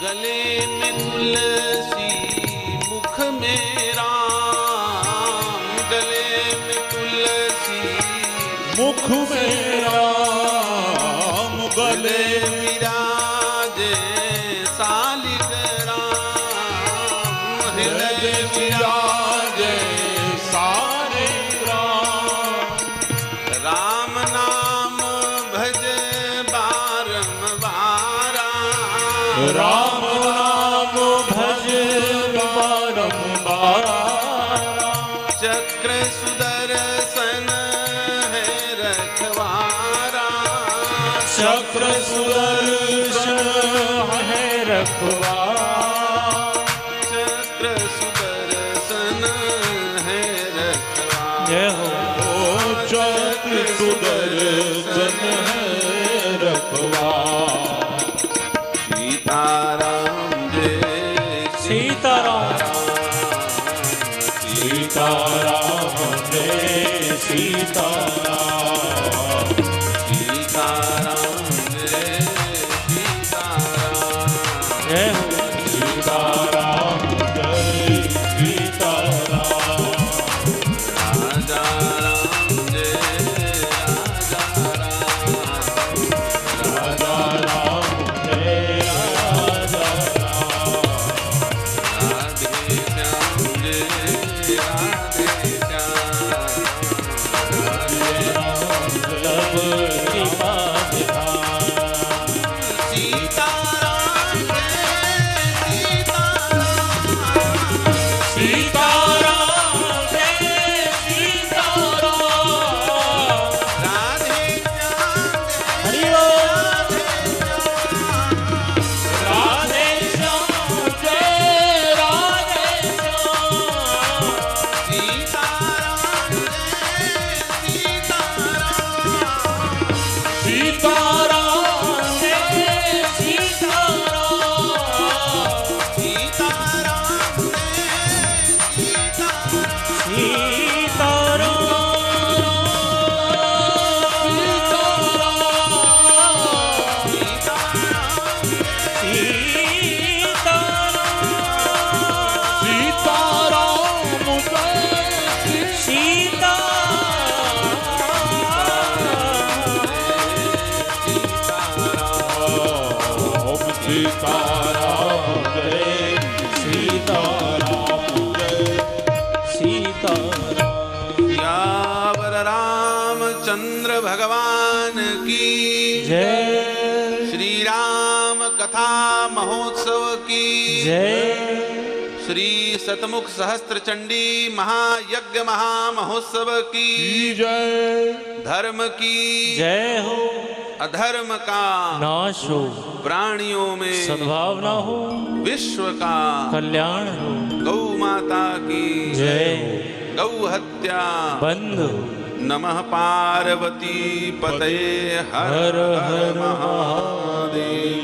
गले में तुलसी मुख में राम, गले में तुलसी मुख में राम, गले विराजे सालिग्राम, हृदय विराजे सारे राम। राम नाम भज बारंबारा, राम नाम भज बारंबारा। चक्र सुदर्शन है रखवारा, चक्र सुदर्शन है रखवारा। चक्र सुदर्शन है रखवारा। जय हो। चक्र सुदर्शन है रखवारा। सीताराम जय सीताराम, सीताराम जय सीताराम। सीताराम जय सीताराम। जय हो। सीताराम जय सीताराम। राजा राम जय राजा राम, राजा राम जय राजा राम। राधे श्याम जय राधे श्याम, राधे राम लब कृपा दिखाए। सीताराम जय सीताराम, सीताराम जय सीताराम। राधे श्याम हरि जय ओम। राधे श्याम, राधे श्याम जय राधे श्याम। सीताराम जय सीताराम, सीताराम जय सीताराम। सीताराम जय सीताराम, सीताराम जय सीताराम जय सीताराम। सियावर रामचंद्र भगवान की जय श्री राम कथा महोत्सव की जय। श्री सतमुख सहस्त्र चंडी महायज्ञ महामहोत्सव की जय। धर्म की जय हो। अधर्म का नाश हो, प्राणियों में सद्भावना हो, विश्व का कल्याण हो। गौ माता की जय। गौ हत्या बंद हो। नमः पार्वती पतये हर हर हर हर महादेव।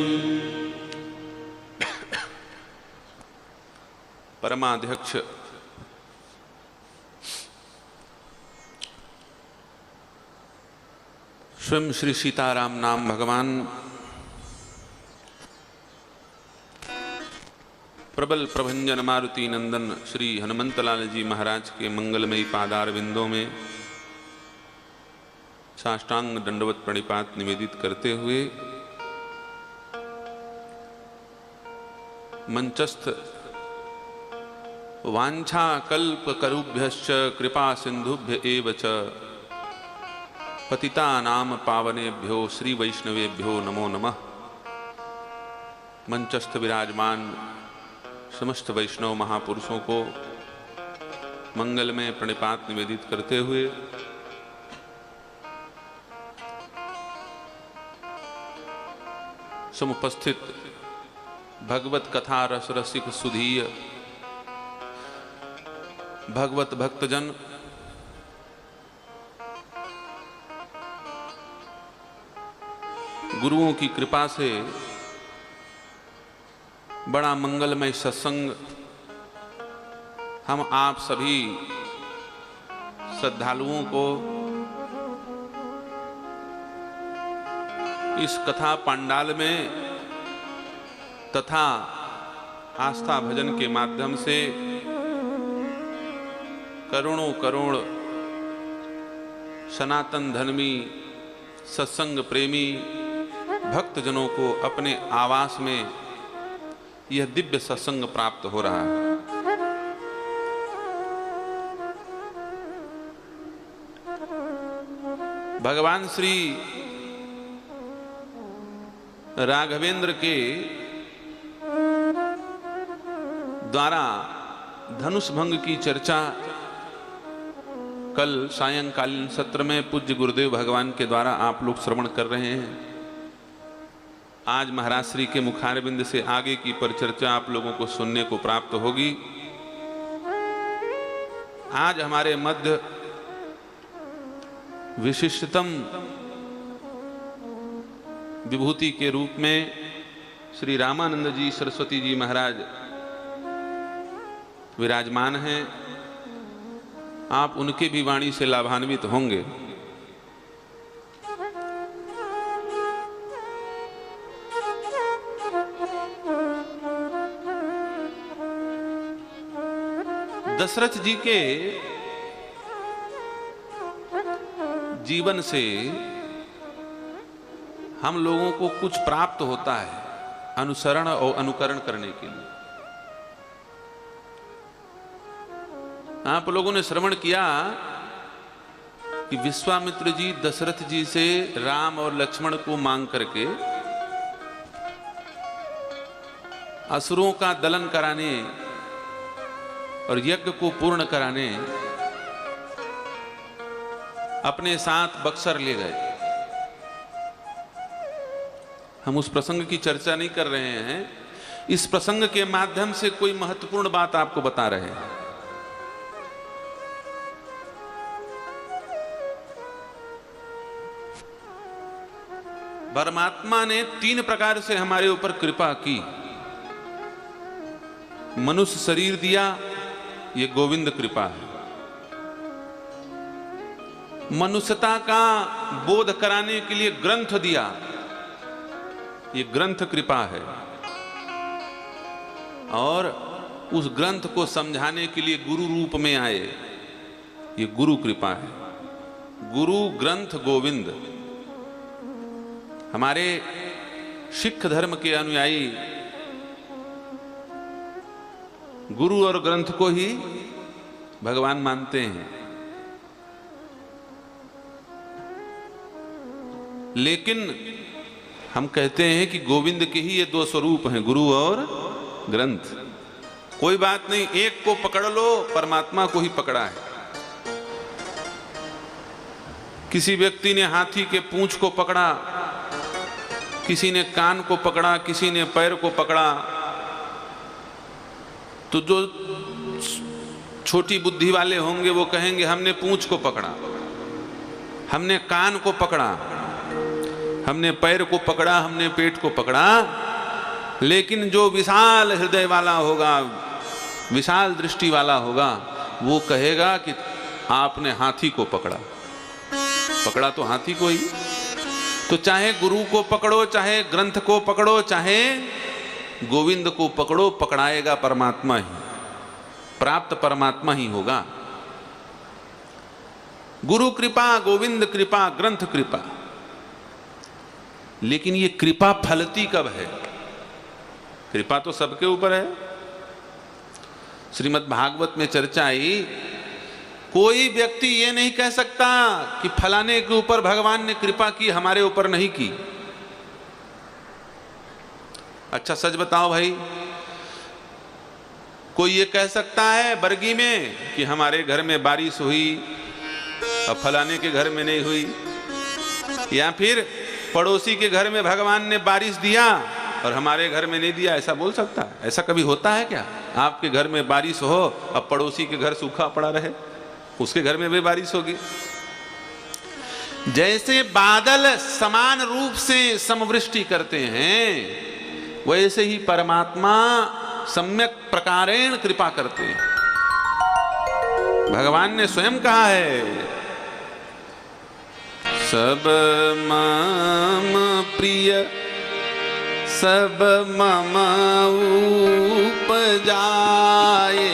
परमाध्यक्ष स्वयं श्री सीताराम नाम भगवान प्रबल प्रभंजन मारुति नंदन श्री हनुमंतलाल जी महाराज के मंगलमयी पादार बिंदों में साष्टांग दंडवत प्रणिपात निवेदित करते हुए मंचस्थ वांछा कल्प करुभ्यश्च कृपा सिंधुभ्य एव च पतितानाम पावनेभ्यो श्री वैष्णवेभ्यो नमो नमः। मंचस्थ विराजमान समस्त वैष्णव महापुरुषों को मंगल में प्रणिपात निवेदित करते हुए समुपस्थित भगवत कथा रस रसिक सुधीय भगवत भक्तजन गुरुओं की कृपा से बड़ा मंगलमय सत्संग हम आप सभी श्रद्धालुओं को इस कथा पंडाल में तथा आस्था भजन के माध्यम से करोड़ों करोड़ सनातन धर्मी सत्संग प्रेमी भक्तजनों को अपने आवास में यह दिव्य सत्संग प्राप्त हो रहा है। भगवान श्री राघवेंद्र के द्वारा धनुष भंग की चर्चा कल सायंकालीन सत्र में पूज्य गुरुदेव भगवान के द्वारा आप लोग श्रवण कर रहे हैं। आज महाराज श्री के मुखारबिंद से आगे की परिचर्चा आप लोगों को सुनने को प्राप्त होगी। आज हमारे मध्य विशिष्टतम विभूति के रूप में श्री रामानंद जी सरस्वती जी महाराज विराजमान हैं। आप उनके भी वाणी से लाभान्वित होंगे। दशरथ जी के जीवन से हम लोगों को कुछ प्राप्त होता है अनुसरण और अनुकरण करने के लिए। आप लोगों ने श्रवण किया कि विश्वामित्र जी दशरथ जी से राम और लक्ष्मण को मांग करके असुरों का दलन कराने और यज्ञ को पूर्ण कराने अपने साथ बक्सर ले गए। हम उस प्रसंग की चर्चा नहीं कर रहे हैं, इस प्रसंग के माध्यम से कोई महत्वपूर्ण बात आपको बता रहे हैं। परमात्मा ने 3 प्रकार से हमारे ऊपर कृपा की। मनुष्य शरीर दिया, ये गोविंद कृपा है। मनुष्यता का बोध कराने के लिए ग्रंथ दिया, ये ग्रंथ कृपा है। और उस ग्रंथ को समझाने के लिए गुरु रूप में आए, ये गुरु कृपा है। गुरु ग्रंथ गोविंद। हमारे सिख धर्म के अनुयायी गुरु और ग्रंथ को ही भगवान मानते हैं, लेकिन हम कहते हैं कि गोविंद के ही ये 2 स्वरूप हैं, गुरु और ग्रंथ। कोई बात नहीं, एक को पकड़ लो, परमात्मा को ही पकड़ा है। किसी व्यक्ति ने हाथी के पूंछ को पकड़ा, किसी ने कान को पकड़ा, किसी ने पैर को पकड़ा, तो जो छोटी बुद्धि वाले होंगे वो कहेंगे हमने पूंछ को पकड़ा, हमने कान को पकड़ा, हमने पैर को पकड़ा, हमने पेट को पकड़ा। लेकिन जो विशाल हृदय वाला होगा, विशाल दृष्टि वाला होगा, वो कहेगा कि आपने हाथी को पकड़ा। पकड़ा तो हाथी को ही। तो चाहे गुरु को पकड़ो, चाहे ग्रंथ को पकड़ो, चाहे गोविंद को पकड़ो, पकड़ाएगा परमात्मा ही, प्राप्त परमात्मा ही होगा। गुरु कृपा, गोविंद कृपा, ग्रंथ कृपा। लेकिन ये कृपा फलती कब है? कृपा तो सबके ऊपर है। श्रीमद् भागवत में चर्चा आई, कोई व्यक्ति ये नहीं कह सकता कि फलाने के ऊपर भगवान ने कृपा की, हमारे ऊपर नहीं की। अच्छा सच बताओ भाई, कोई ये कह सकता है बरगी में कि हमारे घर में बारिश हुई और फलाने के घर में नहीं हुई? या फिर पड़ोसी के घर में भगवान ने बारिश दिया और हमारे घर में नहीं दिया, ऐसा बोल सकता है? ऐसा कभी होता है क्या? आपके घर में बारिश हो, अब पड़ोसी के घर सूखा पड़ा रहे, उसके घर में भी बारिश होगी। जैसे बादल समान रूप से समवृष्टि करते हैं, वैसे ही परमात्मा सम्यक प्रकारेण कृपा करते हैं। भगवान ने स्वयं कहा है, सब मम प्रिय सब मम उपजाए,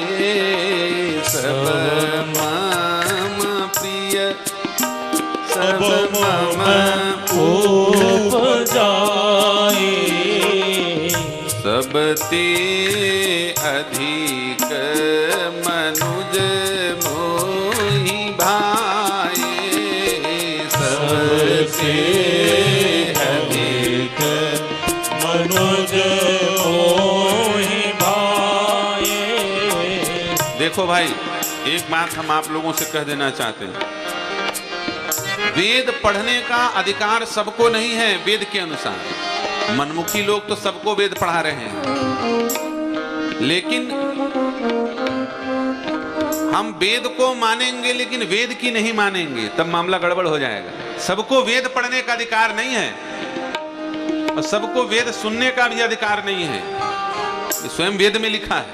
सब मम प्रिय सब मम उपजाए, सब ते अधिक मनुज मोहि भाए, सबसे अधिक मनुज मोहि भाए। देखो भाई, एक बात हम आप लोगों से कह देना चाहते हैं, वेद पढ़ने का अधिकार सबको नहीं है। वेद के अनुसार मनमुखी लोग तो सबको वेद पढ़ा रहे हैं, लेकिन हम वेद को मानेंगे लेकिन वेद की नहीं मानेंगे, तब मामला गड़बड़ हो जाएगा। सबको वेद पढ़ने का अधिकार नहीं है और सबको वेद सुनने का भी अधिकार नहीं है, ये स्वयं वेद में लिखा है।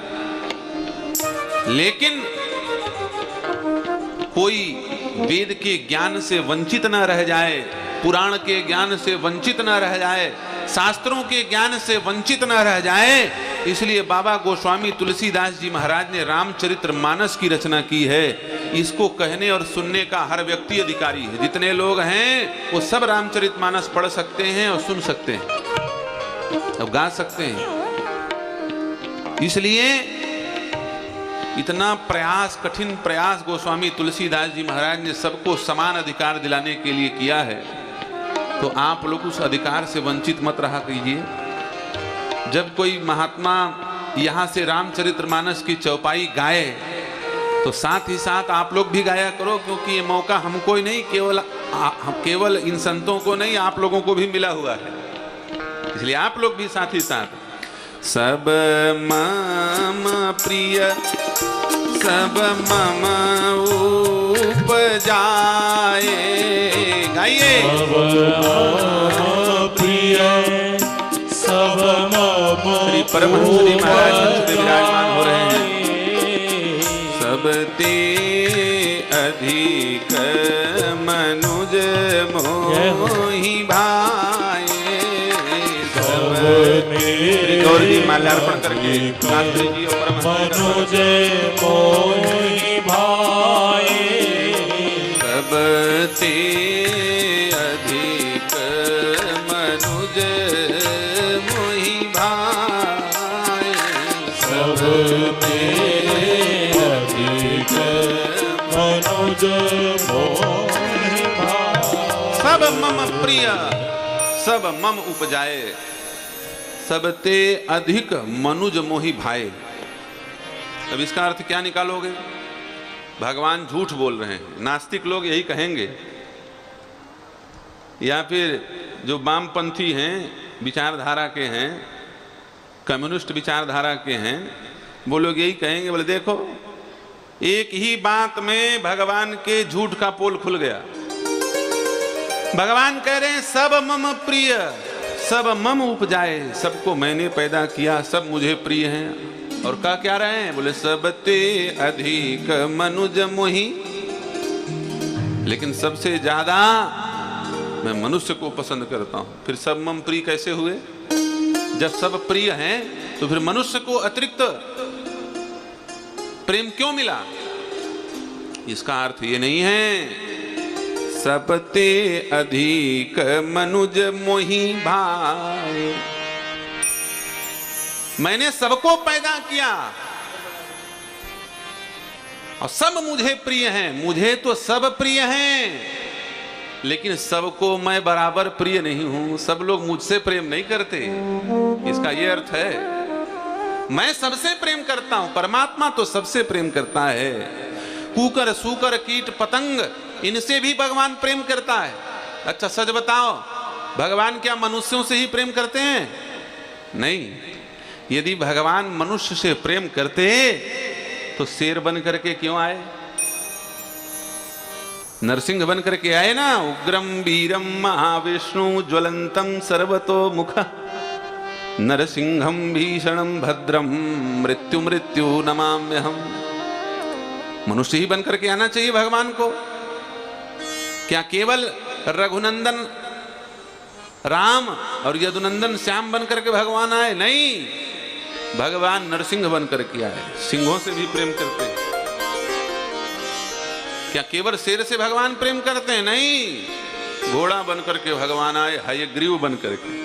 लेकिन कोई वेद के ज्ञान से वंचित न रह जाए, पुराण के ज्ञान से वंचित न रह जाए, शास्त्रों के ज्ञान से वंचित न रह जाए, इसलिए बाबा गोस्वामी तुलसीदास जी महाराज ने रामचरितमानस की रचना की है। इसको कहने और सुनने का हर व्यक्ति अधिकारी है। जितने लोग हैं वो सब रामचरितमानस पढ़ सकते हैं और सुन सकते हैं और गा सकते हैं। इसलिए इतना प्रयास, कठिन प्रयास गोस्वामी तुलसीदास जी महाराज ने सबको समान अधिकार दिलाने के लिए किया है, तो आप लोग उस अधिकार से वंचित मत रहा कीजिए। जब कोई महात्मा यहाँ से रामचरितमानस की चौपाई गाए तो साथ ही साथ आप लोग भी गाया करो, क्योंकि ये मौका हमको ही नहीं, केवल इन संतों को नहीं, आप लोगों को भी मिला हुआ है। इसलिए आप लोग भी साथ ही साथ सब मम प्रिय सब मम उपजाए, गाइए। सब प्रिय सब मम श्री परमहंस जी महाराज मंच पे विराजमान हो रहे हैं। सब ते अधिक मनुज मोहि भाए, सब गौर जी माल्यार्पण करके शास्त्री जी और मनुज मोहि भाए, सब ते अधिक मनुज मोहि भाए, सब ते अधिक मनुज मोहि भाए। सब मम प्रिय सब मम उपजाए, सब ते अधिक मनुज मोहि भाए। तब इसका अर्थ क्या निकालोगे? भगवान झूठ बोल रहे हैं, नास्तिक लोग यही कहेंगे, या फिर जो वामपंथी हैं, विचारधारा के हैं, कम्युनिस्ट विचारधारा के हैं, वो लोग यही कहेंगे, बोले देखो एक ही बात में भगवान के झूठ का पोल खुल गया। भगवान कह रहे हैं सब मम प्रिय सब मम उपजाए, सबको मैंने पैदा किया, सब मुझे प्रिय हैं। और कह क्या रहे हैं? बोले सब ते अधिक मनुज मोहि, लेकिन सबसे ज्यादा मैं मनुष्य को पसंद करता हूं। फिर सब मम प्रिय कैसे हुए? जब सब प्रिय हैं तो फिर मनुष्य को अतिरिक्त प्रेम क्यों मिला? इसका अर्थ ये नहीं है सब ते अधिक मनुज मोहि भाए, मैंने सबको पैदा किया और सब मुझे प्रिय हैं। मुझे तो सब प्रिय हैं, लेकिन सबको मैं बराबर प्रिय नहीं हूं। सब लोग मुझसे प्रेम नहीं करते, इसका यह अर्थ है। मैं सबसे प्रेम करता हूं, परमात्मा तो सबसे प्रेम करता है। कुकर सूकर कीट पतंग, इनसे भी भगवान प्रेम करता है। अच्छा सच बताओ, भगवान क्या मनुष्यों से ही प्रेम करते हैं? नहीं। यदि भगवान मनुष्य से प्रेम करते तो शेर बन करके क्यों आए? नरसिंह बन करके आए ना। उग्रम वीरम महाविष्णु ज्वलंतम सर्वतो मुख नरसिंहम भीषणम भद्रम मृत्यु मृत्यु नमाम्यहम। मनुष्य ही बन करके आना चाहिए भगवान को। क्या केवल रघुनंदन राम और यदुनंदन श्याम बन करके भगवान आए, नहीं, भगवान नरसिंह बन करके आए। सिंहों से भी प्रेम करते हैं। क्या केवल शेर से भगवान प्रेम करते हैं? नहीं, घोड़ा बन करके भगवान आए, हयग्रीव बन करके।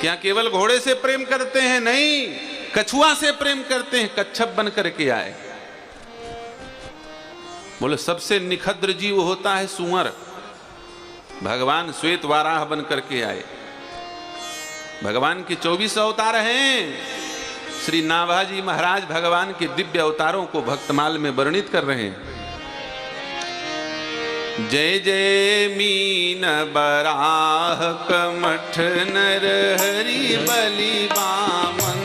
क्या केवल घोड़े से प्रेम करते हैं? नहीं, कछुआ से प्रेम करते हैं, कच्छप बन करके आए। बोले सबसे निखद्र जीव होता है सुअर, भगवान श्वेत वाराह बन करके आए। भगवान के 24 अवतार हैं। श्री नाभाजी महाराज भगवान के दिव्य अवतारों को भक्तमाल में वर्णित कर रहे हैं। जय जय मीन बराह कमठ नर हरि बलि वामन,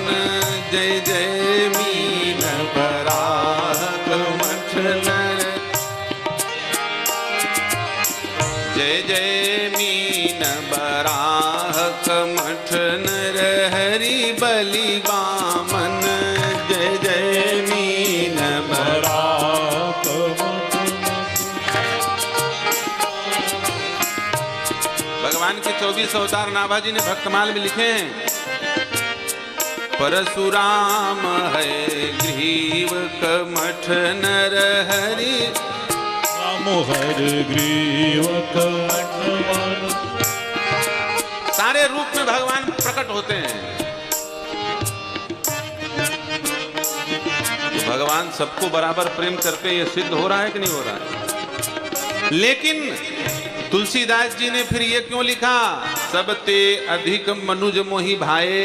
जय जय मीन बराह कमठ नर, जय जय मीन बराह कमठ नर हरि बलि वामन, जय जय मीन बराह कमठ। भगवान के 24 अवतार नाभाजी ने भक्तमाल में लिखे हैं। परशुराम है ग्रीव कमठ नर हरि, हर ग्रीव कमठ। सारे रूप में भगवान प्रकट होते हैं। तो भगवान सबको बराबर प्रेम करते हैं, ये सिद्ध हो रहा है कि नहीं हो रहा है? लेकिन तुलसीदास जी ने फिर ये क्यों लिखा, सबते अधिक मनुज मोहि भाए?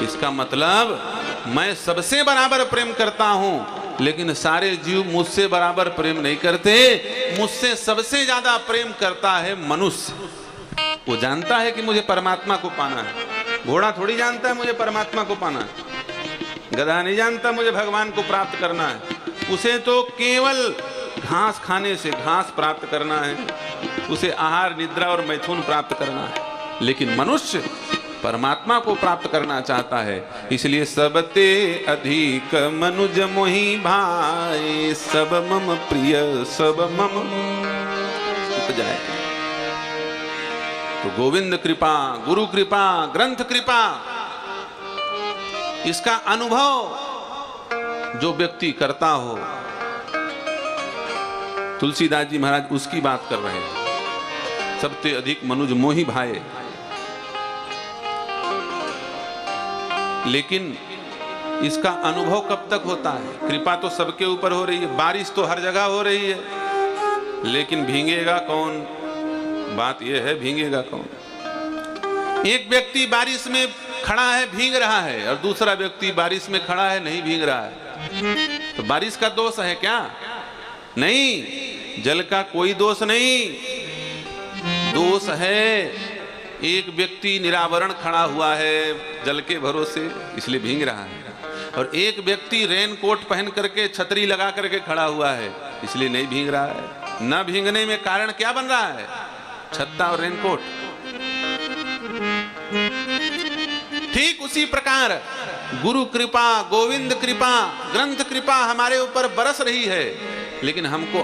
इसका मतलब मैं सबसे बराबर प्रेम करता हूं, लेकिन सारे जीव मुझसे बराबर प्रेम नहीं करते। मुझसे सबसे ज्यादा प्रेम करता है मनुष्य। वो जानता है कि मुझे परमात्मा को पाना है। घोड़ा थोड़ी जानता है मुझे परमात्मा को पाना है। गधा नहीं जानता मुझे भगवान को प्राप्त करना है। उसे तो केवल घास खाने से घास प्राप्त करना है, उसे आहार निद्रा और मैथुन प्राप्त करना है। लेकिन मनुष्य परमात्मा को प्राप्त करना चाहता है। इसलिए सबते अधिक मनुज मोहि भाई, सब मम प्रिय सब मम जाए। तो गोविंद कृपा, गुरु कृपा, ग्रंथ कृपा, इसका अनुभव जो व्यक्ति करता हो, तुलसीदास जी महाराज उसकी बात कर रहे हैं। सबसे अधिक मनुज मोहि भाए। लेकिन इसका अनुभव कब तक होता है? कृपा तो सबके ऊपर हो रही है, बारिश तो हर जगह हो रही है, लेकिन भीगेगा कौन? बात यह है, भीगेगा कौन? एक व्यक्ति बारिश में खड़ा है, भीग रहा है, और दूसरा व्यक्ति बारिश में खड़ा है, नहीं भीग रहा है। तो बारिश का दोष है क्या? नहीं, जल का कोई दोष नहीं। दोष है एक व्यक्ति निरावरण खड़ा हुआ है जल के भरोसे, इसलिए भीग रहा है, और एक व्यक्ति रेनकोट पहन करके छतरी लगा करके खड़ा हुआ है, इसलिए नहीं भीग रहा है। न भीगने में कारण क्या बन रहा है? छत्ता और रेनकोट। ठीक उसी प्रकार गुरु कृपा, गोविंद कृपा, ग्रंथ कृपा हमारे ऊपर बरस रही है, लेकिन हमको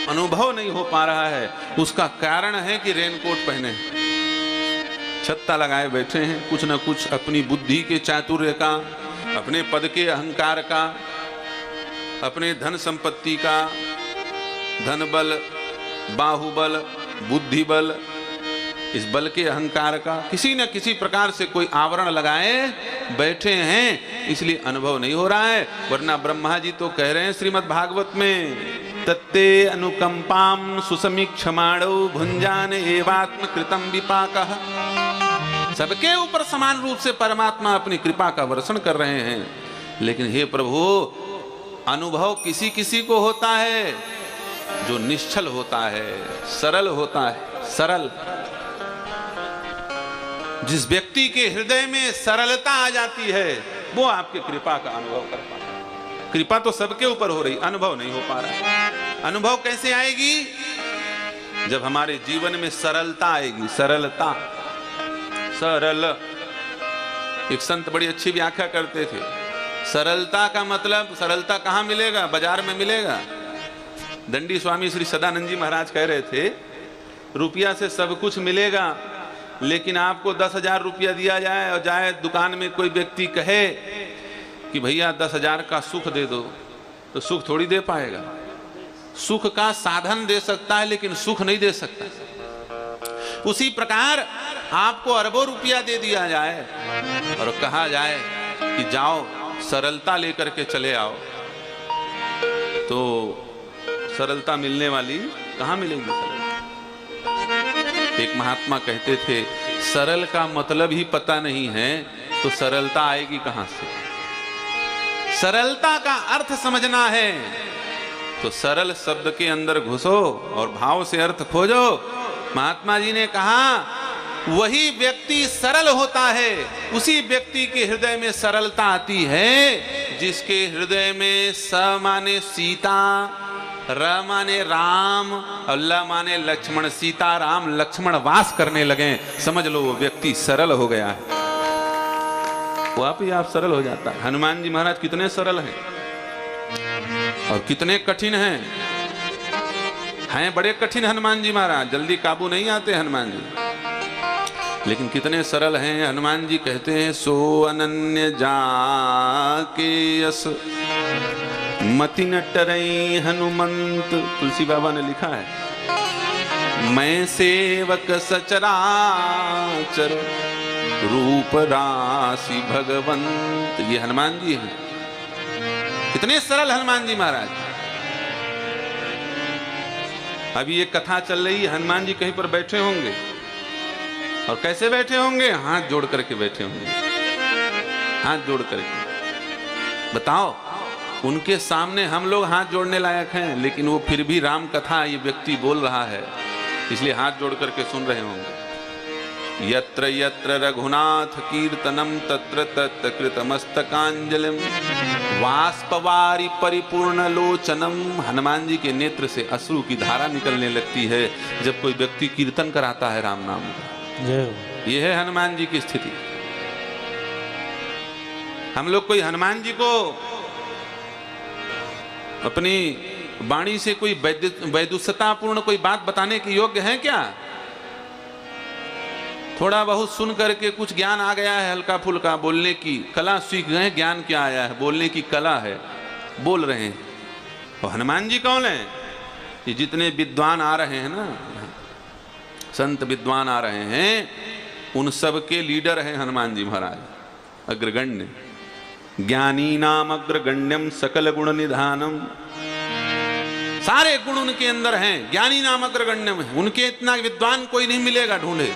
अनुभव नहीं हो पा रहा है। उसका कारण है कि रेनकोट पहने, छत्ता लगाए बैठे हैं, कुछ न कुछ अपनी बुद्धि के चातुर्य का, अपने पद के अहंकार का, अपने धन संपत्ति का, धन बल, बाहुबल, बुद्धि बल, इस बल के अहंकार का किसी न किसी प्रकार से कोई आवरण लगाए बैठे हैं, इसलिए अनुभव नहीं हो रहा है। वरना ब्रह्मा जी तो कह रहे हैं श्रीमद् भागवत में, तत्ते अनुकंपाम सुसमीक्षमाणो भुंजान एवात्म कृतम विपाकः। सबके ऊपर समान रूप से परमात्मा अपनी कृपा का वर्षण कर रहे हैं, लेकिन हे प्रभु, अनुभव किसी किसी को होता है जो निश्चल होता है, सरल होता है। सरल, जिस व्यक्ति के हृदय में सरलता आ जाती है, वो आपकी कृपा का अनुभव कर पाता है। कृपा तो सबके ऊपर हो रही, अनुभव नहीं हो पा रहा। अनुभव कैसे आएगी? जब हमारे जीवन में सरलता आएगी। सरलता, सरल। एक संत बड़ी अच्छी व्याख्या करते थे, सरलता का मतलब, सरलता कहां मिलेगा? बाजार में मिलेगा? दंडी स्वामी श्री सदानंद जी महाराज कह रहे थे, रुपया से सब कुछ मिलेगा, लेकिन आपको 10,000 रुपया दिया जाए और जाए दुकान में कोई व्यक्ति कहे कि भैया 10,000 का सुख दे दो, तो सुख थोड़ी दे पाएगा। सुख का साधन दे सकता है लेकिन सुख नहीं दे सकता। उसी प्रकार आपको अरबों रुपया दे दिया जाए और कहा जाए कि जाओ सरलता लेकर के चले आओ, तो सरलता मिलने वाली कहाँ मिलेगी सरलता? एक महात्मा कहते थे, सरल का मतलब ही पता नहीं है तो सरलता आएगी कहां से? सरलता का अर्थ समझना है तो सरल शब्द के अंदर घुसो और भाव से अर्थ खोजो। महात्मा जी ने कहा, वही व्यक्ति सरल होता है, उसी व्यक्ति के हृदय में सरलता आती है जिसके हृदय में स माने सीता, र माने राम, अल्लाह माने लक्ष्मण, सीता राम लक्ष्मण वास करने लगे, समझ लो वो व्यक्ति सरल हो गया है। वो आप ही आप सरल हो जाता है। हनुमान जी महाराज कितने सरल हैं और कितने कठिन हैं बड़े कठिन हनुमान जी महाराज, जल्दी काबू नहीं आते हनुमान जी, लेकिन कितने सरल हैं। हनुमान जी कहते हैं, सो अनन्य जाके यस मति न टरई हनुमंत। तुलसी बाबा ने लिखा है, मैं सेवक सचराचर रूप राशि भगवंत। ये हनुमान जी हैं, कितने सरल हनुमान जी महाराज। अभी ये कथा चल रही है, हनुमान जी कहीं पर बैठे होंगे और कैसे बैठे होंगे? हाथ जोड़ करके बैठे होंगे, हाथ जोड़ करके। बताओ, उनके सामने हम लोग हाथ जोड़ने लायक हैं, लेकिन वो फिर भी राम कथा ये व्यक्ति बोल रहा है, इसलिए हाथ जोड़ करके सुन रहे होंगे। यत्र यत्र रघुनाथ कीर्तनम तत्र तत्र कृतमस्तकांजलिम वाष्पवारी परिपूर्ण लोचनम। हनुमान जी के नेत्र से अश्रु की धारा निकलने लगती है जब कोई व्यक्ति कीर्तन कराता है राम नाम का। यह है हनुमान जी की स्थिति। हम लोग कोई हनुमान जी को अपनी वाणी से कोई वैदुष्यतापूर्ण कोई बात बताने के योग्य हैं क्या? थोड़ा बहुत सुन करके कुछ ज्ञान आ गया है, हल्का फुल्का बोलने की कला सीख गए, ज्ञान क्या आया है? बोलने की कला है, बोल रहे हैं। और हनुमान जी कौन है? ये जितने विद्वान आ रहे हैं ना, संत विद्वान आ रहे हैं, उन सब के लीडर हैं हनुमान जी महाराज, अग्रगण्य। ज्ञानी नाम अग्रगण्यम सकल गुण निधानम। सारे गुण उनके अंदर हैं, ज्ञानी नाम अग्रगण्यम है। उनके इतना विद्वान कोई नहीं मिलेगा ढूंढे,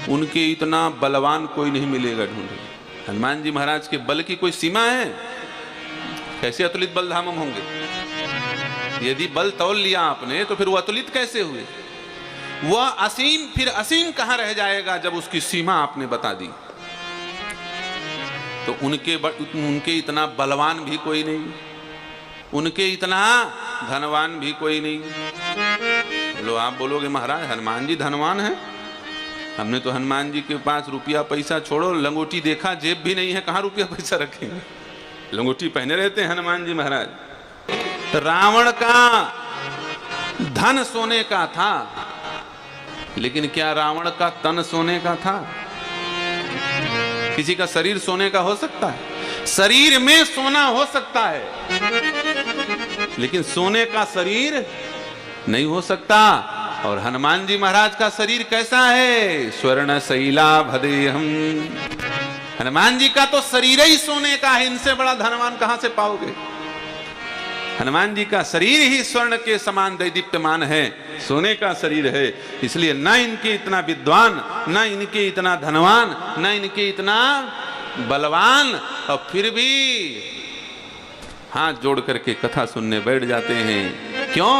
उनके इतना बलवान कोई नहीं मिलेगा ढूंढे। हनुमान जी महाराज के बल की कोई सीमा है? कैसे अतुलित बल धामम होंगे? यदि बल तौल लिया आपने तो फिर वो अतुलित कैसे हुए? वह असीम फिर असीम कहां रह जाएगा जब उसकी सीमा आपने बता दी? तो उनके इतना बलवान भी कोई नहीं, उनके इतना धनवान भी कोई नहीं। लो आप बोलोगे महाराज हनुमान जी धनवान है, हमने तो हनुमान जी के पास रुपया पैसा छोड़ो, लंगोटी देखा, जेब भी नहीं है, कहां रुपया पैसा रखेंगे? लंगोटी पहने रहते हैं हनुमान जी महाराज। रावण का धन सोने का था, लेकिन क्या रावण का तन सोने का था? किसी का शरीर सोने का हो सकता है? शरीर में सोना हो सकता है, लेकिन सोने का शरीर नहीं हो सकता। और हनुमान जी महाराज का शरीर कैसा है? स्वर्ण शैलाभदेहम। हनुमान जी का तो शरीर ही सोने का है, इनसे बड़ा धनवान कहां से पाओगे? हनुमान जी का शरीर ही स्वर्ण के समान दैदीप्यमान है, सोने का शरीर है। इसलिए न इनके इतना विद्वान, न इनके इतना धनवान, न इनके इतना बलवान, और फिर भी हाथ जोड़ करके कथा सुनने बैठ जाते हैं। क्यों?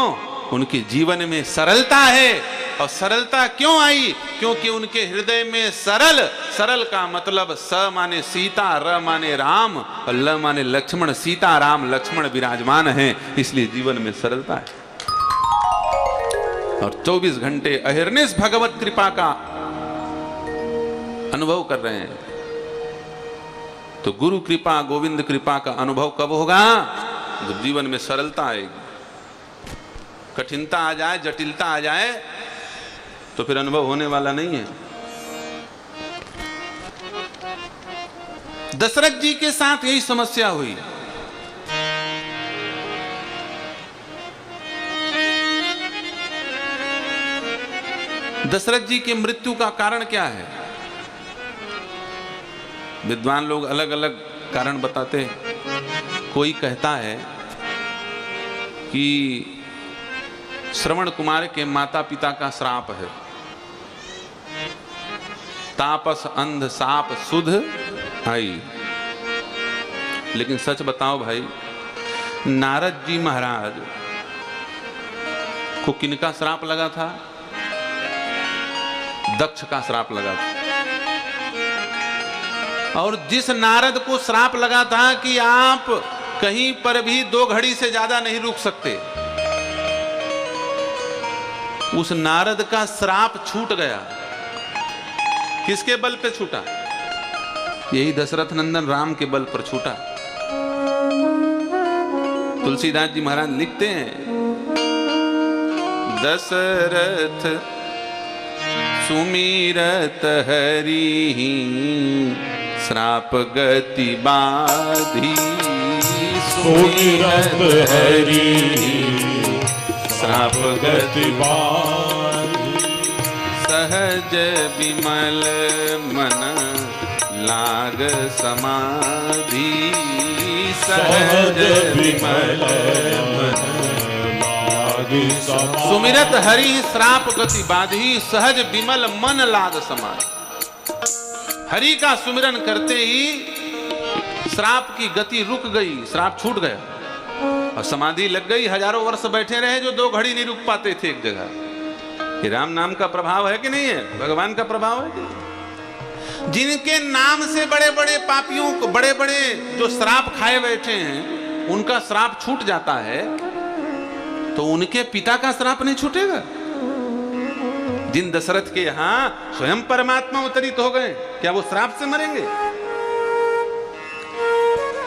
उनके जीवन में सरलता है। और सरलता क्यों आई? क्योंकि उनके हृदय में सरल का मतलब स माने सीता, र माने राम, और ल माने लक्ष्मण। सीता राम लक्ष्मण विराजमान हैं, इसलिए जीवन में सरलता है। और 24 घंटे अहिर्निश भगवत कृपा का अनुभव कर रहे हैं। तो गुरु कृपा, गोविंद कृपा का अनुभव कब होगा? जब जीवन में सरलता आएगी। कठिनता आ जाए, जटिलता आ जाए तो फिर अनुभव होने वाला नहीं है। दशरथ जी के साथ यही समस्या हुई। दशरथ जी की मृत्यु का कारण क्या है? विद्वान लोग अलग अलग कारण बताते हैं। कोई कहता है कि श्रवण कुमार के माता पिता का श्राप है, तापस अंध साप सुध आई। लेकिन सच बताओ भाई, नारद जी महाराज को किनका श्राप लगा था? दक्ष का श्राप लगा था। और जिस नारद को श्राप लगा था कि आप कहीं पर भी 2 घड़ी से ज्यादा नहीं रुक सकते, उस नारद का श्राप छूट गया। किसके बल पे छूटा? यही दशरथ नंदन राम के बल पर छूटा। तुलसीदास जी महाराज लिखते हैं, दशरथ सुमिरत हरि श्राप गति बाधी। सुमिरत हरि श्राप गति बाधी। सहज विमल मन लाग समाधि। सहज विमल मन सुमिरत हरि श्राप गति बाधी। सहज विमल मन लाग समाधि। हरि का सुमिरन करते ही श्राप की गति रुक गई, श्राप छूट गया और समाधि लग गई। हजारों वर्ष बैठे रहे जो 2 घड़ी नहीं रुक पाते थे एक जगह। ये राम नाम का प्रभाव है कि नहीं है? भगवान का प्रभाव है कि? जिनके नाम से बड़े बड़े पापियों को, बड़े बड़े जो श्राप खाए बैठे हैं, उनका श्राप छूट जाता है, तो उनके पिता का श्राप नहीं छूटेगा? जिन दशरथ के यहां स्वयं परमात्मा अवतरित हो गए, क्या वो श्राप से मरेंगे?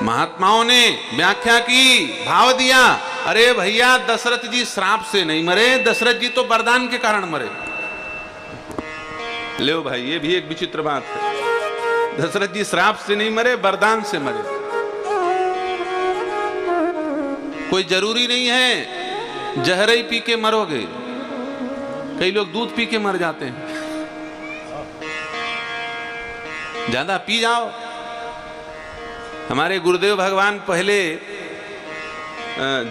महात्माओं ने व्याख्या की, भाव दिया, अरे भैया दशरथ जी श्राप से नहीं मरे, दशरथ जी तो वरदान के कारण मरे। लो भाई, ये भी एक विचित्र बात है। दशरथ जी श्राप से नहीं मरे, वरदान से मरे। कोई जरूरी नहीं है जहर ही पी के मरोगे। कई लोग दूध पी के मर जाते हैं। ज्यादा पी जाओ। हमारे गुरुदेव भगवान पहले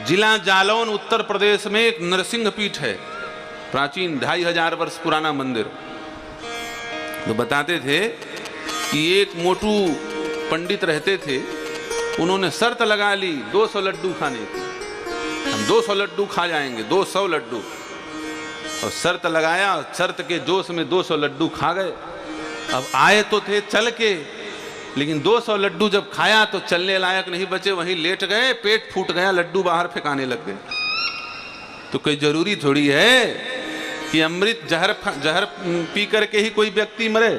जिला जालौन उत्तर प्रदेश में एक नरसिंह पीठ है, प्राचीन 2500 वर्ष पुराना मंदिर। तो बताते थे कि एक मोटू पंडित रहते थे, उन्होंने शर्त लगा ली 200 लड्डू खाने की। हम 200 लड्डू खा जाएंगे, 200 लड्डू। और शर्त लगाया, शर्त के जोश में 200 लड्डू खा गए। अब आए तो थे चल के, लेकिन 200 लड्डू जब खाया तो चलने लायक नहीं बचे, वहीं लेट गए, पेट फूट गया, लड्डू बाहर फेंकाने लग गए। तो कोई जरूरी थोड़ी है कि अमृत जहर पी करके ही कोई व्यक्ति मरे।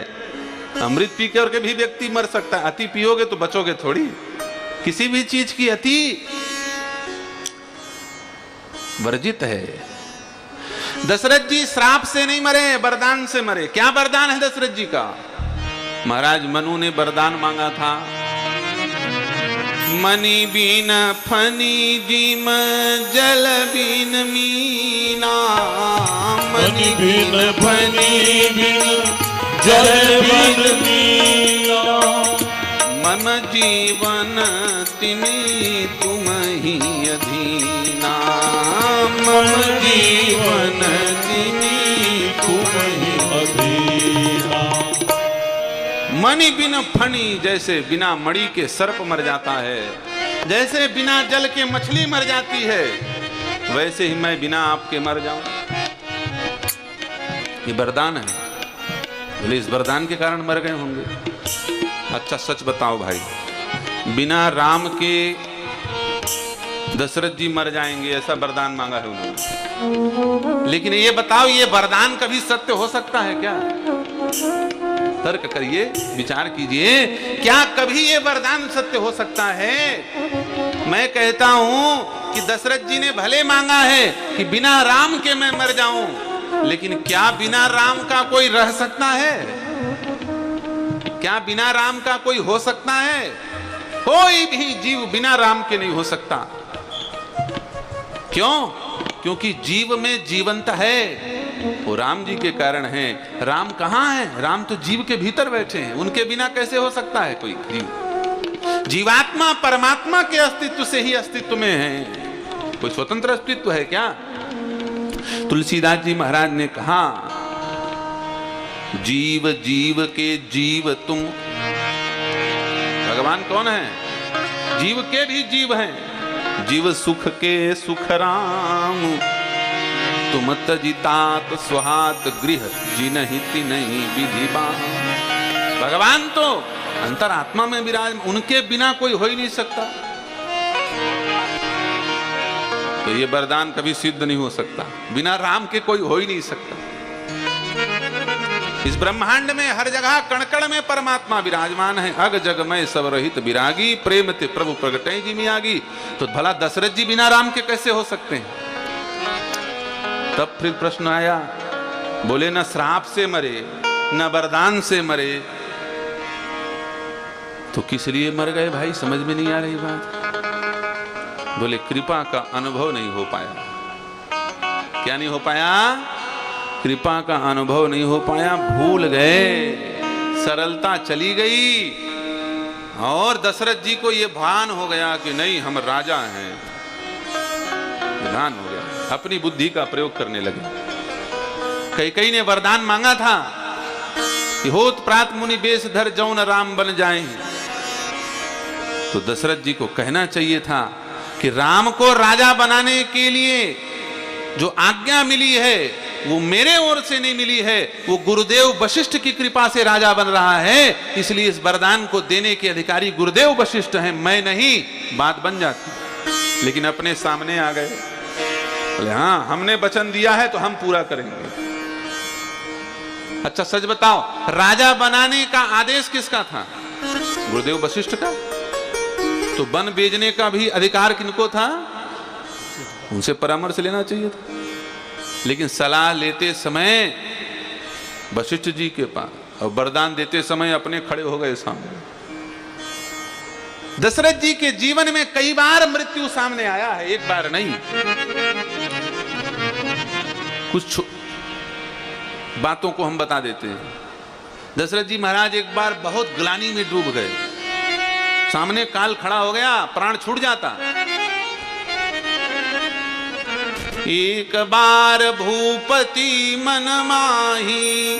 अमृत पी करके भी व्यक्ति मर सकता है। अति पियोगे तो बचोगे थोड़ी। किसी भी चीज की अति वर्जित है। दशरथ जी श्राप से नहीं मरे, वरदान से मरे। क्या वरदान है दशरथ जी का? महाराज मनु ने वरदान मांगा था, मणि बीन फनी जिम जल बीन मीना। मणि बीन फनी जल बीन मीना। मम जीवन तिनि तुम ही अधीना। मम जीवन तिनि तुम ही अधीना। मणि बिन फणी, जैसे बिना मणि के सर्प मर जाता है, जैसे बिना जल के मछली मर जाती है, वैसे ही मैं बिना आपके मर जाऊं। ये वरदान है। बोले इस वरदान के कारण मर गए होंगे। अच्छा सच बताओ भाई, बिना राम के दशरथ जी मर जाएंगे ऐसा वरदान मांगा है उन्होंने। लेकिन ये बताओ, ये वरदान कभी सत्य हो सकता है क्या? तर्क करिए, विचार कीजिए, क्या कभी ये वरदान सत्य हो सकता है? मैं कहता हूं कि दशरथ जी ने भले मांगा है कि बिना राम के मैं मर जाऊं, लेकिन क्या बिना राम का कोई रह सकता है? क्या बिना राम का कोई हो सकता है? कोई भी जीव बिना राम के नहीं हो सकता। क्यों? क्योंकि जीव में जीवंत है, वो राम जी के कारण है। राम कहां है? राम तो जीव के भीतर बैठे हैं, उनके बिना कैसे हो सकता है कोई जीव? जीवात्मा परमात्मा के अस्तित्व से ही अस्तित्व में है, कोई स्वतंत्र अस्तित्व है क्या? तुलसीदास जी महाराज ने कहा, जीव जीव के जीव तुम। भगवान कौन है? जीव के भी जीव हैं। जीव सुख के सुख राम, तुम तजितात सुहात गृह जिनहिति नहीं विधिबान। भगवान तो अंतरात्मा में विराज, उनके बिना कोई हो ही नहीं सकता। तो ये वरदान कभी सिद्ध नहीं हो सकता, बिना राम के कोई हो ही नहीं सकता। इस ब्रह्मांड में हर जगह कण कण में परमात्मा विराजमान है। अग जग में सब रहित विरागी, प्रेम ते प्रभु प्रगटे जी मियागी। तो भला दशरथ जी बिना राम के कैसे हो सकते हैं? तब फिर प्रश्न आया, बोले न श्राप से मरे न वरदान से मरे, तो किस लिए मर गए भाई? समझ में नहीं आ रही बात। बोले कृपा का अनुभव नहीं हो पाया। क्या नहीं हो पाया? कृपा का अनुभव नहीं हो पाया, भूल गए, सरलता चली गई। और दशरथ जी को यह भान हो गया कि नहीं हम राजा हैं, भान हो गया, अपनी बुद्धि का प्रयोग करने लगे। कैकेयी ने वरदान मांगा था कि होत प्रात मुनि बेश धर जौन राम बन जाएं। तो दशरथ जी को कहना चाहिए था कि राम को राजा बनाने के लिए जो आज्ञा मिली है वो मेरे ओर से नहीं मिली है, वो गुरुदेव वशिष्ठ की कृपा से राजा बन रहा है। इसलिए इस वरदान को देने के अधिकारी गुरुदेव वशिष्ठ हैं, मैं नहीं। बात बन जाती, लेकिन अपने सामने आ गए। बोले हाँ हमने वचन दिया है तो हम पूरा करेंगे। अच्छा सच बताओ, राजा बनाने का आदेश किसका था? गुरुदेव वशिष्ठ का। तो वन बेचने का भी अधिकार किनको था? उनसे परामर्श लेना चाहिए था। लेकिन सलाह लेते समय वशिष्ठ जी के पास, और वरदान देते समय अपने खड़े हो गए सामने। दशरथ जी के जीवन में कई बार मृत्यु सामने आया है, एक बार नहीं। कुछ बातों को हम बता देते हैं। दशरथ जी महाराज एक बार बहुत ग्लानि में डूब गए, सामने काल खड़ा हो गया, प्राण छूट जाता। एक बार भूपति मन माही,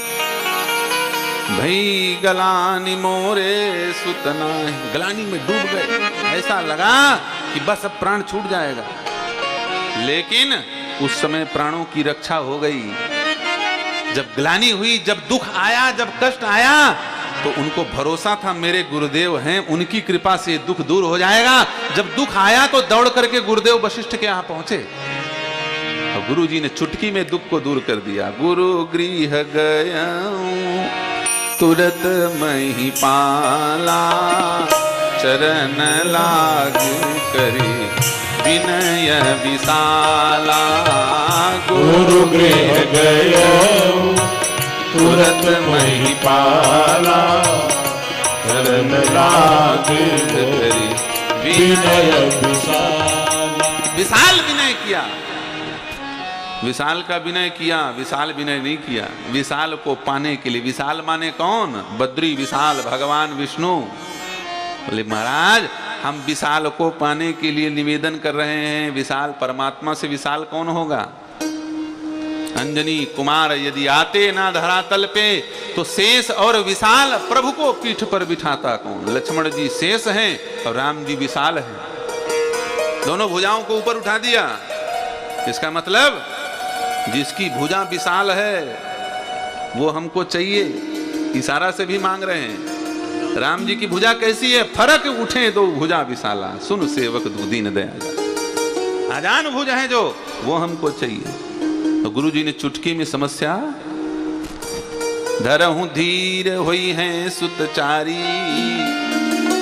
भई गलानी मोरे सुतनाही। गलानी में डूब गए, ऐसा लगा कि बस अब प्राण छूट जाएगा। लेकिन उस समय प्राणों की रक्षा हो गई। जब ग्लानि हुई, जब दुख आया, जब कष्ट आया, तो उनको भरोसा था मेरे गुरुदेव हैं, उनकी कृपा से दुख दूर हो जाएगा। जब दुख आया तो दौड़ करके गुरुदेव वशिष्ठ के यहाँ पहुंचे, और गुरु जी ने चुटकी में दुख को दूर कर दिया। गुरु गृह गया तुरत मही पाला, चरण लाग करी विनय विशाला। गुरु गृह गया तुरत मही पाला, चरण लाग करी विनय विशाला। विशाल विनय किया, विशाल का विनय किया, विशाल विनय नहीं किया। विशाल को पाने के लिए, विशाल माने कौन? बद्री विशाल भगवान विष्णु। बोले महाराज हम विशाल को पाने के लिए निवेदन कर रहे हैं। विशाल परमात्मा से विशाल कौन होगा? अंजनी कुमार यदि आते ना धरातल पे, तो शेष और विशाल प्रभु को पीठ पर बिठाता कौन? लक्ष्मण जी शेष हैं और राम जी विशाल हैं। दोनों भुजाओं को ऊपर उठा दिया। इसका मतलब जिसकी भुजा विशाल है वो हमको चाहिए, इशारा से भी मांग रहे हैं। राम जी की भुजा कैसी है? फरक उठे दो भुजा विशाला, सुन सेवक दू दीन दया। आजान भुजा है जो, वो हमको चाहिए। तो गुरु जी ने चुटकी में समस्या धरहु धीर हुई है सुतचारी,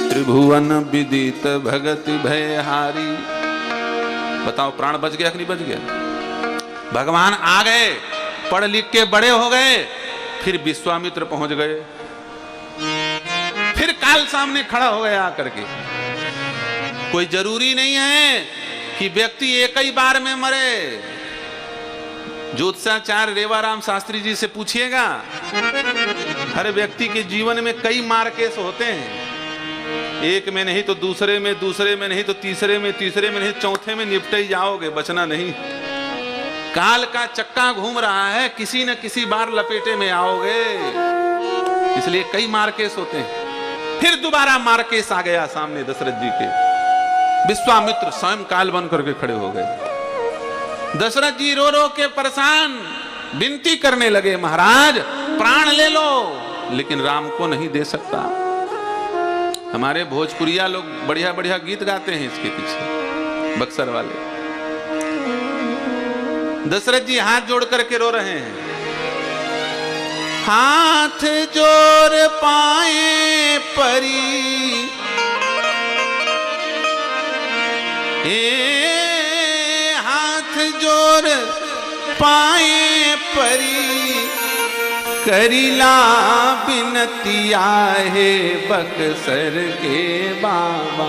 त्रिभुवन विदित भगत भयहारी। बताओ प्राण बच गया कि नहीं बच गया? भगवान आ गए, पढ़ लिख के बड़े हो गए, फिर विश्वामित्र पहुंच गए, फिर काल सामने खड़ा हो गया आकर के। कोई जरूरी नहीं है कि व्यक्ति एक ही बार में मरे। ज्योतिषाचार्य रेवाराम शास्त्री जी से पूछिएगा, हर व्यक्ति के जीवन में कई मार केस होते हैं, एक में नहीं तो दूसरे में, दूसरे में नहीं तो तीसरे में, तीसरे में नहीं चौथे में निपटे ही जाओगे, बचना नहीं। काल का चक्का घूम रहा है, किसी न किसी बार लपेटे में आओगे, इसलिए कई मार केस होते हैं। फिर दोबारा मार केस आ गया सामने दशरथ जी के। विश्वामित्र स्वयं काल बन करके खड़े हो गए। दशरथ जी रो रो के परेशान विनती करने लगे, महाराज प्राण ले लो, लेकिन राम को नहीं दे सकता। हमारे भोजपुरिया लोग बढ़िया बढ़िया गीत गाते हैं इसके पीछे, बक्सर वाले। दशरथ जी हाथ जोड़ करके रो रहे हैं, हाथ जोड़ पाए परी, हाथ जोड़ पाए परी, करिला बिनतिया है बक्सर के बाबा,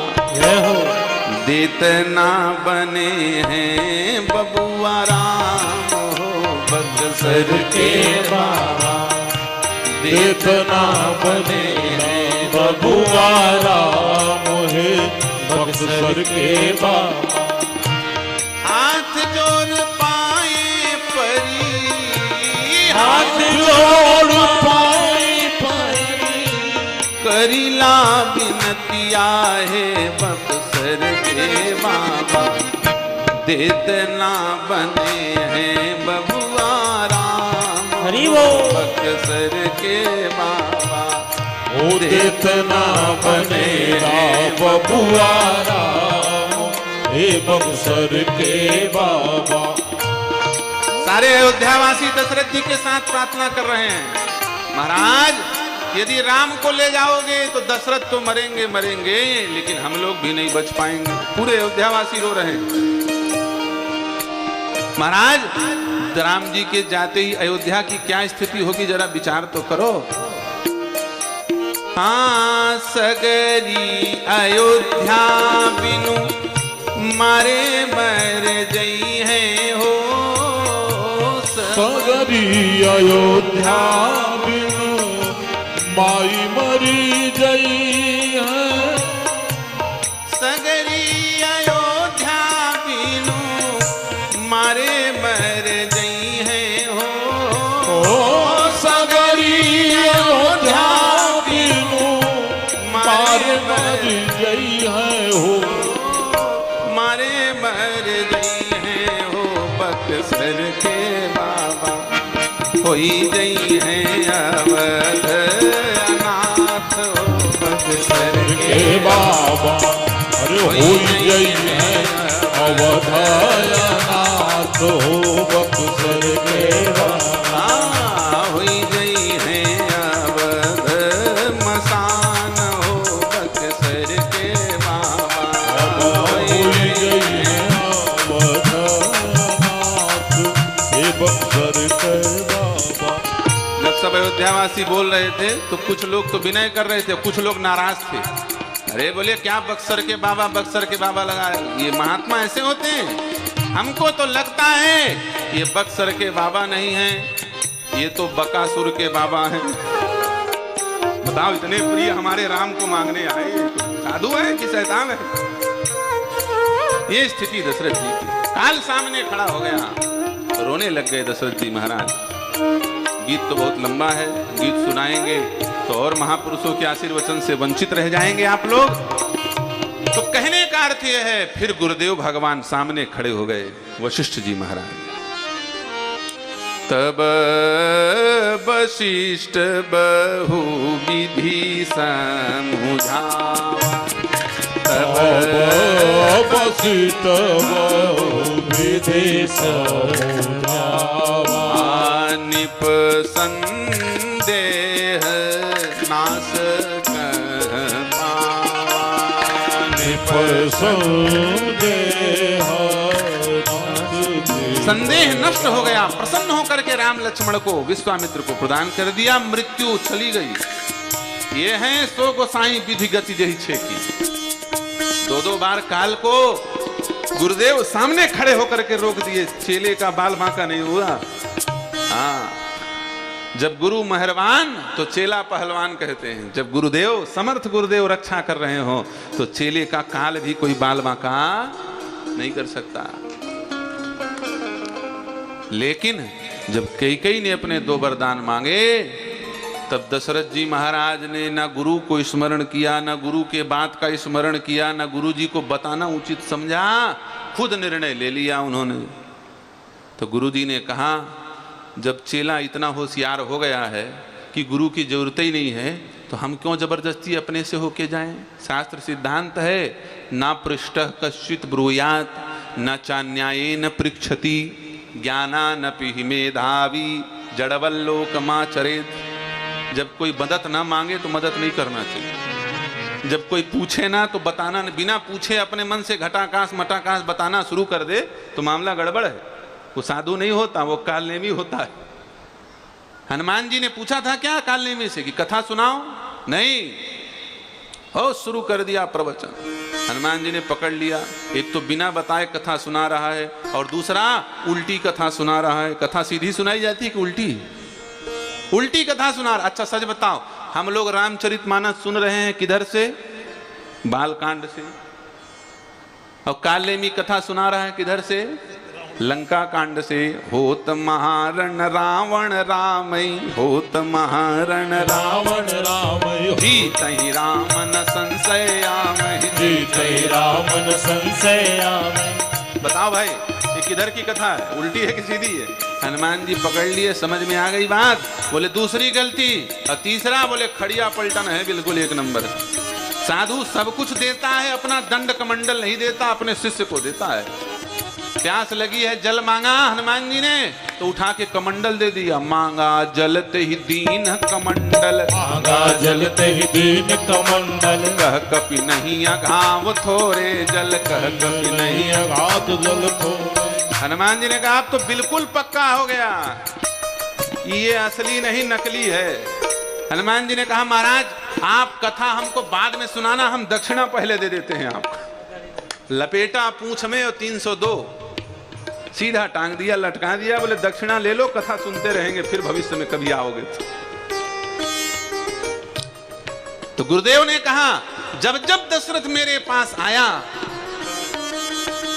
देतना बने हैं बबुआ राम हो बक्सर के बाबा, देतना बने हैं बबुआ राम है बक्सर के बाबा। हाथ जोड़ पाए परी, हाथ जोड़ पाए परी, करिला बिनतिया है बक्सर के बाबा, देतना बने हैं बबुआ राम हरि वो बक्सर के बाबा, ओ देतना बनेगा बबुआ राम हे बक्सर के बाबा। सारे अयोध्यावासी दशरथ जी के साथ प्रार्थना कर रहे हैं, महाराज यदि राम को ले जाओगे तो दशरथ तो मरेंगे मरेंगे, लेकिन हम लोग भी नहीं बच पाएंगे। पूरे अयोध्यावासी रो रहे हैं। महाराज राम जी के जाते ही अयोध्या की क्या स्थिति होगी, जरा विचार तो करो। हाँ सगरी अयोध्या बिनु मारे मर जई है हो, सगरी अयोध्या बिनु माई मरी जई है, सगरी अयोध्या बिनु मारे मर जई है हो, सगरी अयोध्या बिनु मारे मरी जई है हो, मारे मर जई है हो बक्सर के बाबा, होई जई है अवध अनाथ हो बक्सर के बाबा, अरे हो जई है अवध अनाथ हो बक्सर के बाबा, होई जई है अवध मसान हो बक्सर के बाबा, हो जई है अवध अनाथ हे बक्सर के बाबा। जब सब अयोध्यावासी बोल रहे थे तो कुछ लोग तो विनय कर रहे थे, कुछ लोग नाराज थे। अरे बोले क्या बक्सर के बाबा, बक्सर के बाबा लगा, ये महात्मा ऐसे होते हैं? हमको तो लगता है ये बक्सर के बाबा नहीं हैं, ये तो बकासुर के बाबा हैं। बताओ इतने प्रिय हमारे राम को मांगने आए, साधु है कि शैतान है? ये स्थिति दशरथ जी की। काल सामने खड़ा हो गया, रोने लग गए दशरथ जी महाराज। गीत तो बहुत लंबा है, गीत सुनाएंगे तो और महापुरुषों के आशीर्वचन से वंचित रह जाएंगे आप लोग। तो कहने का अर्थ यह है, फिर गुरुदेव भगवान सामने खड़े हो गए, वशिष्ठ जी महाराज। तब वशिष्ठ बहु विधि समझा, तब वशिष्ठ बहु विधि समझा, निप संदेह नाश निप संदेह संदेह नष्ट हो गया। प्रसन्न होकर के राम लक्ष्मण को विश्वामित्र को प्रदान कर दिया। मृत्यु चली गई। ये है सो गोसाई विधि गति जही छेकी। दो बार काल को गुरुदेव सामने खड़े होकर के रोक दिए। चेले का बाल बांका नहीं हुआ। हाँ, जब गुरु मेहरबान तो चेला पहलवान कहते हैं। जब गुरुदेव समर्थ गुरुदेव रक्षा कर रहे हो तो चेले का काल भी कोई बाल बांका नहीं कर सकता। लेकिन जब कैकेयी ने अपने 2 वरदान मांगे तब दशरथ जी महाराज ने ना गुरु को स्मरण किया, ना गुरु के बात का स्मरण किया, ना गुरु जी को बताना उचित समझा। खुद निर्णय ले लिया उन्होंने। तो गुरु जी ने कहा जब चेला इतना होशियार हो गया है कि गुरु की जरूरत ही नहीं है तो हम क्यों जबरदस्ती अपने से होके जाएं। शास्त्र सिद्धांत है ना पृष्ठः कश्चित् ब्रूयात् न चान्यायेन पृच्छति ज्ञानानपि मेधावी जड़वल्लोकमाचरेत्। जब कोई मदद ना मांगे तो मदद नहीं करना चाहिए। जब कोई पूछे ना तो बताना, बिना पूछे अपने मन से घटाकाश मटाकाश बताना शुरू कर दे तो मामला गड़बड़ है। वो साधु नहीं होता, वो कालनेमी होता है। हनुमान जी ने पूछा था क्या कालनेमी से कि कथा सुनाओ? नहीं, हो शुरू कर दिया प्रवचन। हनुमान जी ने पकड़ लिया। एक तो बिना बताए कथा सुना रहा है और दूसरा उल्टी कथा सुना रहा है। कथा सीधी सुनाई जाती है कि उल्टी? उल्टी कथा सुना रहा। अच्छा सच बताओ, हम लोग रामचरितमानस सुन रहे हैं किधर से? बालकांड से। और कालनेमी कथा सुना रहा है किधर से? लंका कांड से। होत महारण रावण रामई, होत महारण रावण रामई, जीतहि रामन संशय आमहि, जीतहि रामन संशय आमहि। बताओ भाई ये किधर की कथा है? उल्टी है कि सीधी है? हनुमान जी पकड़ लिए, समझ में आ गई बात। बोले दूसरी गलती। और तीसरा बोले खड़िया पलटन है बिल्कुल 1 नंबर। साधु सब कुछ देता है, अपना दंड कमंडल नहीं देता, अपने शिष्य को देता है। प्यास लगी है, जल मांगा हनुमान जी ने तो उठा के कमंडल दे दिया। मांगा जलते ही दीन कमंडल, मांगा जलते ही दीन कमंडल, कह कपि नहीं अघाव थोरे जल, कह कपि नहीं अघात जल थोरे। हनुमान जी ने कहा अब तो बिल्कुल पक्का हो गया, ये असली नहीं नकली है। हनुमान जी ने कहा महाराज आप कथा हमको बाद में सुनाना, हम दक्षिणा पहले दे देते हैं आपको। लपेटा पूंछ में और 302 सीधा टांग दिया, लटका दिया। बोले दक्षिणा ले लो, कथा सुनते रहेंगे, फिर भविष्य में कभी आओगे। तो गुरुदेव ने कहा जब जब दशरथ मेरे पास आया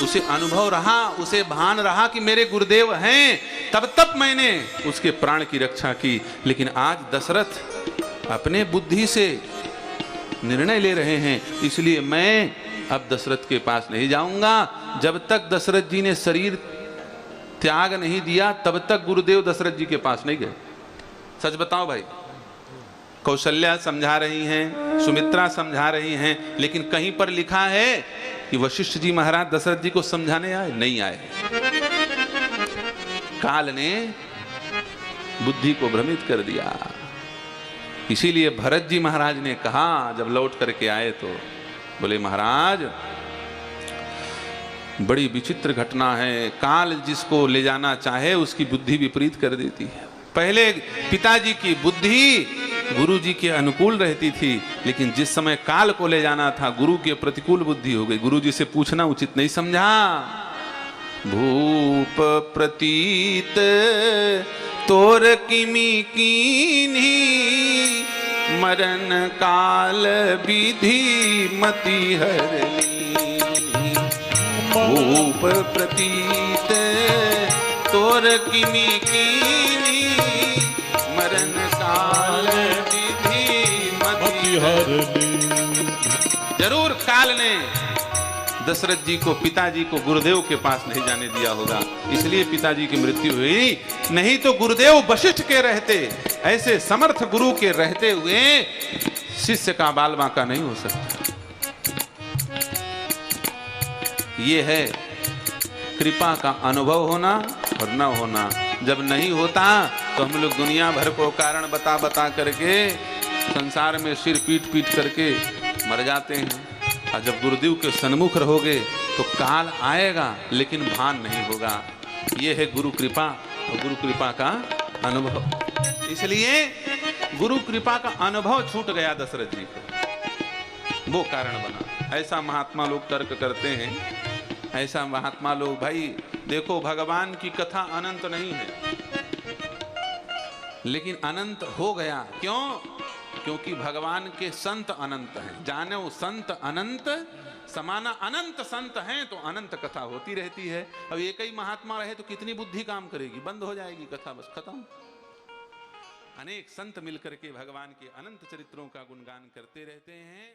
उसे अनुभव रहा, उसे भान रहा कि मेरे गुरुदेव हैं, तब तब मैंने उसके प्राण की रक्षा की। लेकिन आज दशरथ अपने बुद्धि से निर्णय ले रहे हैं, इसलिए मैं अब दशरथ के पास नहीं जाऊंगा। जब तक दशरथ जी ने शरीर त्याग नहीं दिया तब तक गुरुदेव दशरथ जी के पास नहीं गए। सच बताओ भाई, कौशल्या समझा रही हैं, सुमित्रा समझा रही हैं, लेकिन कहीं पर लिखा है कि वशिष्ठ जी महाराज दशरथ जी को समझाने आए? नहीं आए। काल ने बुद्धि को भ्रमित कर दिया। इसीलिए भरत जी महाराज ने कहा जब लौट करके आए तो बोले महाराज बड़ी विचित्र घटना है, काल जिसको ले जाना चाहे उसकी बुद्धि विपरीत कर देती है। पहले पिताजी की बुद्धि गुरु जी के अनुकूल रहती थी, लेकिन जिस समय काल को ले जाना था गुरु के प्रतिकूल बुद्धि हो गई। गुरु जी से पूछना उचित नहीं समझा। भूप प्रतीत तोर किमी कीन्ही, मरण काल विधि मति हरनी। भूप प्रतीत तोर किमी कीन्ही, मरण काल विधि मति हरनी। जरूर काल ने दशरथ जी को, पिताजी को गुरुदेव के पास नहीं जाने दिया होगा, इसलिए पिताजी की मृत्यु हुई। नहीं तो गुरुदेव वशिष्ठ के रहते, ऐसे समर्थ गुरु के रहते हुए शिष्य का बाल बांका नहीं हो सकता। ये है कृपा का अनुभव होना और न होना। जब नहीं होता तो हम लोग दुनिया भर को कारण बता बता करके संसार में सिर पीट पीट करके मर जाते हैं। और जब गुरुदेव के सन्मुख रहोगे तो काल आएगा लेकिन भान नहीं होगा। ये है गुरु कृपा और गुरु कृपा का अनुभव। इसलिए गुरु कृपा का अनुभव छूट गया दशरथ जी को, वो कारण बना। ऐसा महात्मा लोग तर्क करते हैं, ऐसा महात्मा लोग, भाई देखो भगवान की कथा अनंत नहीं है, लेकिन अनंत हो गया। क्यों? क्योंकि भगवान के संत अनंत हैं। जाने वो संत अनंत समाना, अनंत संत हैं तो अनंत कथा होती रहती है। अब एक ही महात्मा रहे तो कितनी बुद्धि काम करेगी, बंद हो जाएगी कथा, बस खत्म। अनेक संत मिलकर के भगवान के अनंत चरित्रों का गुणगान करते रहते हैं।